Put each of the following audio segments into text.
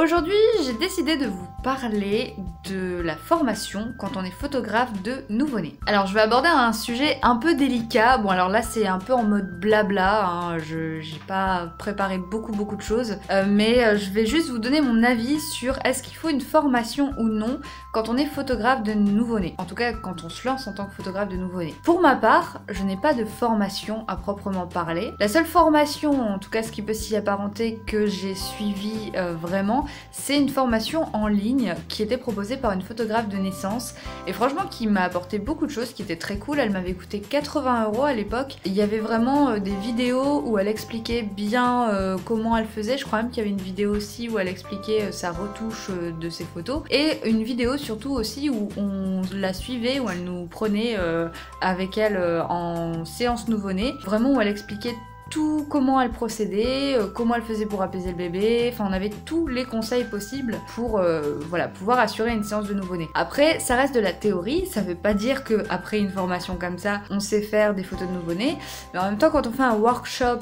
Aujourd'hui, j'ai décidé de vous parler de la formation quand on est photographe de nouveau-né. Alors, je vais aborder un sujet un peu délicat. Bon, alors là, c'est un peu en mode blabla, hein. J'ai pas préparé beaucoup de choses, mais je vais juste vous donner mon avis sur est-ce qu'il faut une formation ou non quand on est photographe de nouveau-né. En tout cas, quand on se lance en tant que photographe de nouveau-né. Pour ma part, je n'ai pas de formation à proprement parler. La seule formation, en tout cas ce qui peut s'y apparenter, que j'ai suivi vraiment, c'est une formation en ligne qui était proposée par une photographe de naissance et franchement qui m'a apporté beaucoup de choses, qui était très cool. Elle m'avait coûté 80 € à l'époque. Il y avait vraiment des vidéos où elle expliquait bien comment elle faisait. Je crois même qu'il y avait une vidéo aussi où elle expliquait sa retouche de ses photos et une vidéo surtout aussi où on la suivait, où elle nous prenait avec elle en séance nouveau-né, vraiment où elle expliquait tout, comment elle procédait, comment elle faisait pour apaiser le bébé, enfin on avait tous les conseils possibles pour voilà, pouvoir assurer une séance de nouveau-né. Après, ça reste de la théorie, ça veut pas dire qu'après une formation comme ça, on sait faire des photos de nouveau-né, mais en même temps quand on fait un workshop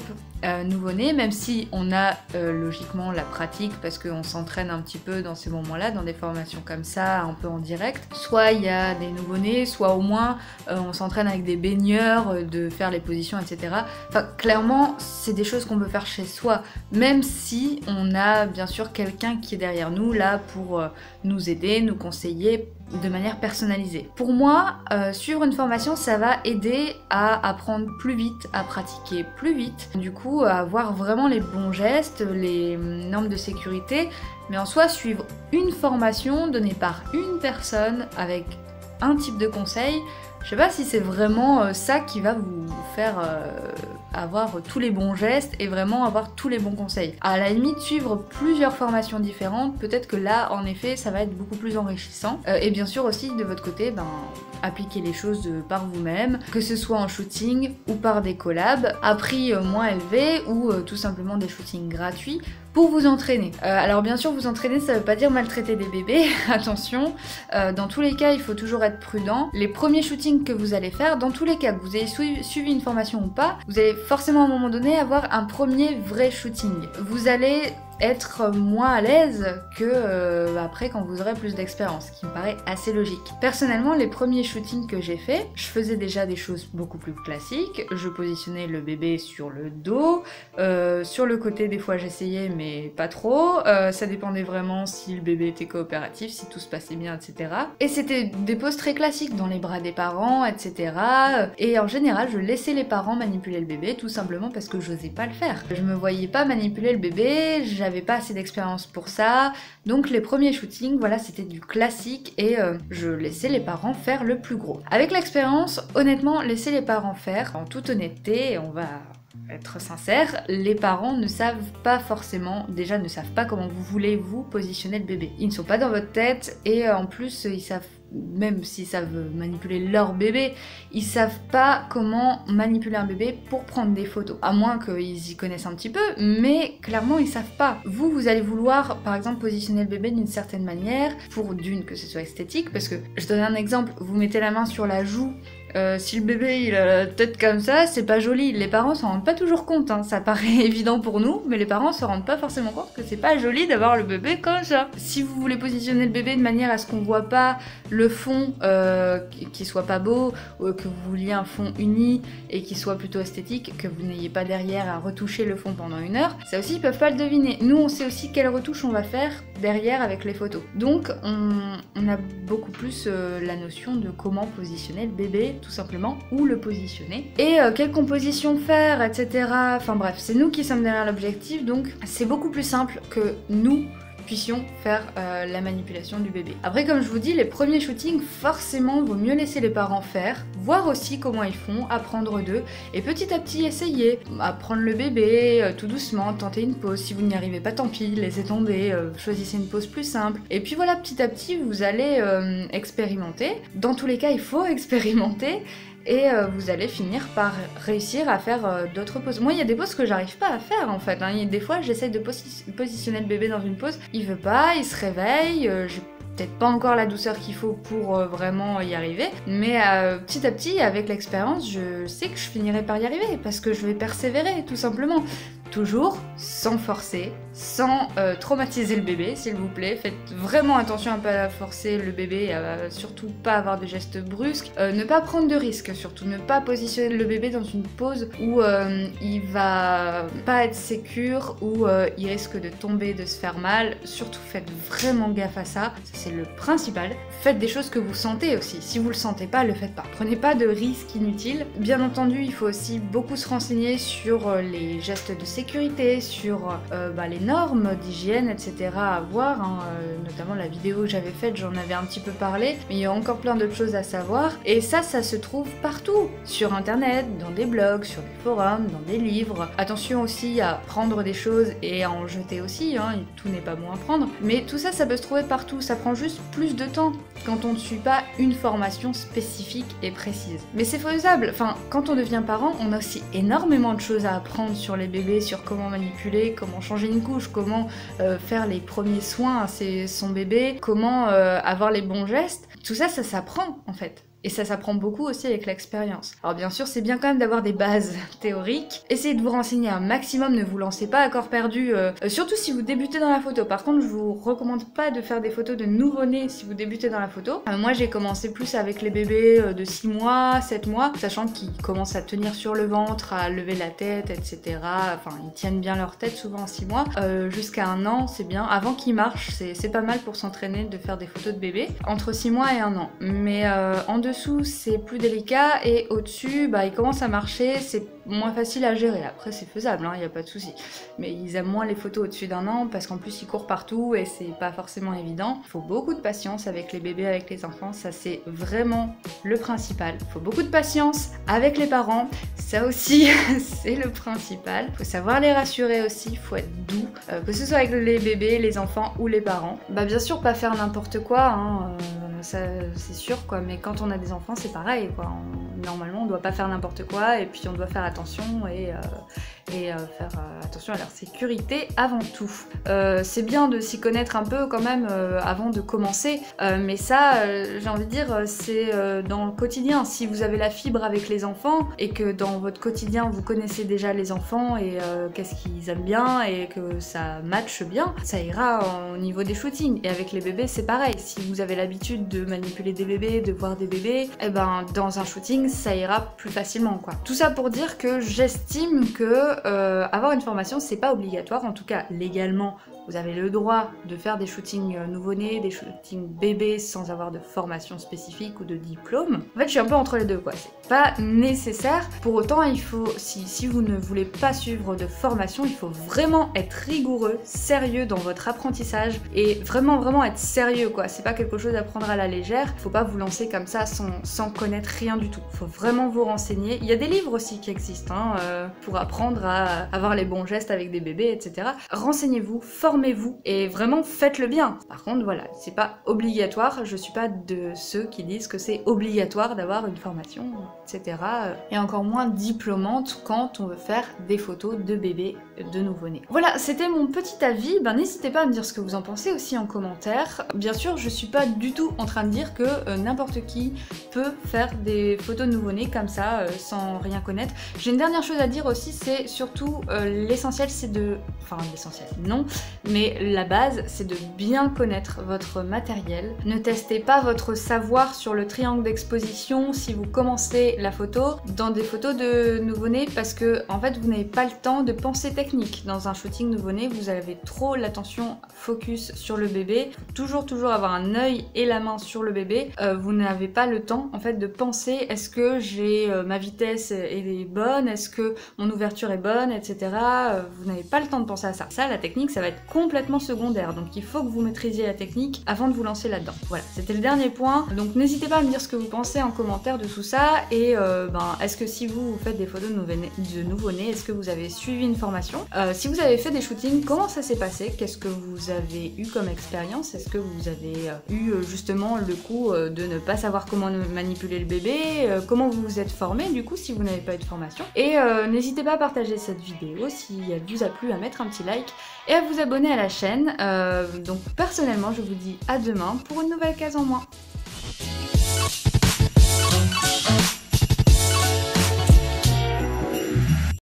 nouveau-né, même si on a logiquement la pratique parce qu'on s'entraîne un petit peu dans ces moments-là, dans des formations comme ça, un peu en direct. Soit il y a des nouveau-nés, soit au moins on s'entraîne avec des baigneurs, de faire les positions, etc. Enfin, clairement, c'est des choses qu'on peut faire chez soi, même si on a bien sûr quelqu'un qui est derrière nous, là, pour nous aider, nous conseiller, de manière personnalisée. Pour moi, suivre une formation, ça va aider à apprendre plus vite, à pratiquer plus vite, du coup à avoir vraiment les bons gestes, les normes de sécurité, mais en soi suivre une formation donnée par une personne avec un type de conseil, je sais pas si c'est vraiment ça qui va vous faire avoir tous les bons gestes et vraiment avoir tous les bons conseils. À la limite, suivre plusieurs formations différentes, peut-être que là, en effet, ça va être beaucoup plus enrichissant. Et bien sûr aussi, de votre côté, appliquer les choses par vous-même, que ce soit en shooting ou par des collabs, à prix moins élevé ou tout simplement des shootings gratuits pour vous entraîner. Alors bien sûr, vous entraîner, ça veut pas dire maltraiter des bébés, attention. Dans tous les cas, il faut toujours être prudent. Les premiers shootings que vous allez faire, dans tous les cas, que vous ayez suivi une formation ou pas, vous allez forcément à un moment donné avoir un premier vrai shooting. Vous allez être moins à l'aise que après quand vous aurez plus d'expérience, ce qui me paraît assez logique. Personnellement, les premiers shootings que j'ai fait, je faisais déjà des choses beaucoup plus classiques. Je positionnais le bébé sur le dos, sur le côté des fois j'essayais mais pas trop, ça dépendait vraiment si le bébé était coopératif, si tout se passait bien, etc. Et c'était des poses très classiques dans les bras des parents, etc. Et en général, je laissais les parents manipuler le bébé tout simplement parce que j'osais pas le faire. Je me voyais pas manipuler le bébé, j'avais pas assez d'expérience pour ça, donc les premiers shootings, voilà, c'était du classique et je laissais les parents faire le plus gros. Avec l'expérience, honnêtement, laisser les parents faire, en toute honnêteté, on va être sincère, les parents ne savent pas forcément, déjà ne savent pas comment vous voulez vous positionner le bébé. Ils ne sont pas dans votre tête et en plus ils savent, même s'ils savent manipuler leur bébé, ils savent pas comment manipuler un bébé pour prendre des photos. À moins qu'ils y connaissent un petit peu, mais clairement ils savent pas. Vous allez vouloir par exemple positionner le bébé d'une certaine manière, pour d'une que ce soit esthétique, parce que je donne un exemple, vous mettez la main sur la joue, si le bébé il a la tête comme ça, c'est pas joli. Les parents s'en rendent pas toujours compte, hein. Ça paraît évident pour nous, mais les parents se rendent pas forcément compte que c'est pas joli d'avoir le bébé comme ça. Si vous voulez positionner le bébé de manière à ce qu'on voit pas le fond, qui soit pas beau, ou que vous vouliez un fond uni et qui soit plutôt esthétique, que vous n'ayez pas derrière à retoucher le fond pendant 1 heure, ça aussi ils peuvent pas le deviner. Nous on sait aussi quelle retouche on va faire derrière avec les photos. Donc on a beaucoup plus la notion de comment positionner le bébé tout simplement, ou le positionner, et quelle composition faire, etc. Enfin bref, c'est nous qui sommes derrière l'objectif, donc c'est beaucoup plus simple que nous puissions faire la manipulation du bébé. Après, comme je vous dis, les premiers shootings, forcément, vaut mieux laisser les parents faire, voir aussi comment ils font, apprendre d'eux, et petit à petit essayer, apprendre le bébé, tout doucement, tenter une pose. Si vous n'y arrivez pas, tant pis, laissez tomber, choisissez une pose plus simple. Et puis voilà, petit à petit, vous allez expérimenter. Dans tous les cas, il faut expérimenter. Et vous allez finir par réussir à faire d'autres poses. Moi, il y a des poses que j'arrive pas à faire en fait, hein. Des fois, j'essaye de positionner le bébé dans une pose, il veut pas, il se réveille, j'ai peut-être pas encore la douceur qu'il faut pour vraiment y arriver, mais petit à petit, avec l'expérience, je sais que je finirai par y arriver, parce que je vais persévérer, tout simplement. Toujours sans forcer, sans traumatiser le bébé, s'il vous plaît. Faites vraiment attention à ne pas forcer le bébé, à surtout pas avoir de gestes brusques. Ne pas prendre de risques, surtout ne pas positionner le bébé dans une pose où il va pas être sécure, où il risque de tomber, de se faire mal. Surtout faites vraiment gaffe à ça, c'est le principal. Faites des choses que vous sentez aussi. Si vous le sentez pas, le faites pas. Prenez pas de risques inutiles. Bien entendu, il faut aussi beaucoup se renseigner sur les gestes de sécurité, sur les normes d'hygiène, etc. à voir, hein. Notamment la vidéo que j'avais faite, j'en avais un petit peu parlé, mais il y a encore plein d'autres choses à savoir. Et ça se trouve partout, sur internet, dans des blogs, sur des forums, dans des livres. Attention aussi à prendre des choses et à en jeter aussi, hein. Tout n'est pas bon à prendre. Mais tout ça, ça peut se trouver partout, ça prend juste plus de temps quand on ne suit pas une formation spécifique et précise. Mais c'est faisable, enfin, quand on devient parent, on a aussi énormément de choses à apprendre sur les bébés, sur comment manipuler, comment changer une couche, comment faire les premiers soins à son bébé, comment avoir les bons gestes. Tout ça, ça s'apprend en fait. Et ça s'apprend beaucoup aussi avec l'expérience. Alors bien sûr, c'est bien quand même d'avoir des bases théoriques. Essayez de vous renseigner un maximum, ne vous lancez pas à corps perdu, surtout si vous débutez dans la photo. Par contre, je vous recommande pas de faire des photos de nouveau-nés si vous débutez dans la photo. Moi, j'ai commencé plus avec les bébés de 6 mois, 7 mois, sachant qu'ils commencent à tenir sur le ventre, à lever la tête, etc. Enfin, ils tiennent bien leur tête souvent en 6 mois. Jusqu'à 1 an, c'est bien. Avant qu'ils marchent, c'est pas mal pour s'entraîner de faire des photos de bébés. Entre 6 mois et 1 an. Mais en dessous, c'est plus délicat et au-dessus, il commence à marcher, c'est moins facile à gérer. Après, c'est faisable, il n'y a pas de souci. Mais ils aiment moins les photos au-dessus d'1 an parce qu'en plus, ils courent partout et c'est pas forcément évident. Il faut beaucoup de patience avec les bébés, avec les enfants, ça c'est vraiment le principal. Il faut beaucoup de patience avec les parents, ça aussi, c'est le principal. Il faut savoir les rassurer aussi, il faut être doux, que ce soit avec les bébés, les enfants ou les parents. Bien sûr, pas faire n'importe quoi, ça c'est sûr quoi, mais quand on a des enfants c'est pareil quoi, normalement on doit pas faire n'importe quoi et puis on doit faire attention et faire attention à leur sécurité avant tout. C'est bien de s'y connaître un peu quand même avant de commencer, mais ça j'ai envie de dire c'est dans le quotidien. Si vous avez la fibre avec les enfants et que dans votre quotidien vous connaissez déjà les enfants et qu'est-ce qu'ils aiment bien et que ça matche bien, ça ira au niveau des shootings. Et avec les bébés c'est pareil, si vous avez l'habitude de manipuler des bébés, de voir des bébés, et dans un shooting ça ira plus facilement quoi. Tout ça pour dire que j'estime que avoir une formation c'est pas obligatoire, en tout cas légalement vous avez le droit de faire des shootings nouveau-nés, des shootings bébés sans avoir de formation spécifique ou de diplôme. En fait je suis un peu entre les deux quoi, c'est pas nécessaire. Pour autant il faut, si vous ne voulez pas suivre de formation, il faut vraiment être rigoureux, sérieux dans votre apprentissage et vraiment être sérieux quoi. C'est pas quelque chose à prendre à la légère, faut pas vous lancer comme ça sans connaître rien du tout. Faut vraiment vous renseigner. Il y a des livres aussi qui existent pour apprendre à avoir les bons gestes avec des bébés, etc. Renseignez-vous, formez-vous et vraiment faites-le bien. Par contre voilà, c'est pas obligatoire, je suis pas de ceux qui disent que c'est obligatoire d'avoir une formation, etc. Et encore moins diplômante quand on veut faire des photos de bébés, de nouveau-nés. Voilà, c'était mon petit avis. N'hésitez pas à me dire ce que vous en pensez aussi en commentaire. Bien sûr, je suis pas du tout en train de dire que n'importe qui peut faire des photos de nouveau-nés comme ça, sans rien connaître. J'ai une dernière chose à dire aussi, c'est surtout l'essentiel, c'est de... Enfin, l'essentiel, non, mais la base, c'est de bien connaître votre matériel. Ne testez pas votre savoir sur le triangle d'exposition si vous commencez la photo dans des photos de nouveau-né parce que, en fait, vous n'avez pas le temps de penser technique. Dans un shooting nouveau-né, vous avez trop l'attention focus sur le bébé. Faut toujours avoir un œil et la main sur le bébé. Vous n'avez pas le temps, en fait, de penser est-ce que j'ai ma vitesse est bonne, est-ce que mon ouverture est bonne, etc. Vous n'avez pas le temps de penser à ça. Ça, la technique, ça va être complètement secondaire. Donc il faut que vous maîtrisiez la technique avant de vous lancer là-dedans. Voilà, c'était le dernier point. Donc n'hésitez pas à me dire ce que vous pensez en commentaire de tout ça. Et est-ce que si vous faites des photos de nouveau-nés, est-ce que vous avez suivi une formation? Si vous avez fait des shootings, comment ça s'est passé? Qu'est-ce que vous avez eu comme expérience? Est-ce que vous avez eu justement le coup de ne pas savoir comment manipuler le bébé? Comment vous vous êtes formé du coup si vous n'avez pas eu de formation? Et n'hésitez pas à partager cette vidéo si elle vous a plu, à mettre un petit like et à vous abonner à la chaîne. Donc personnellement je vous dis à demain pour une nouvelle case en moins.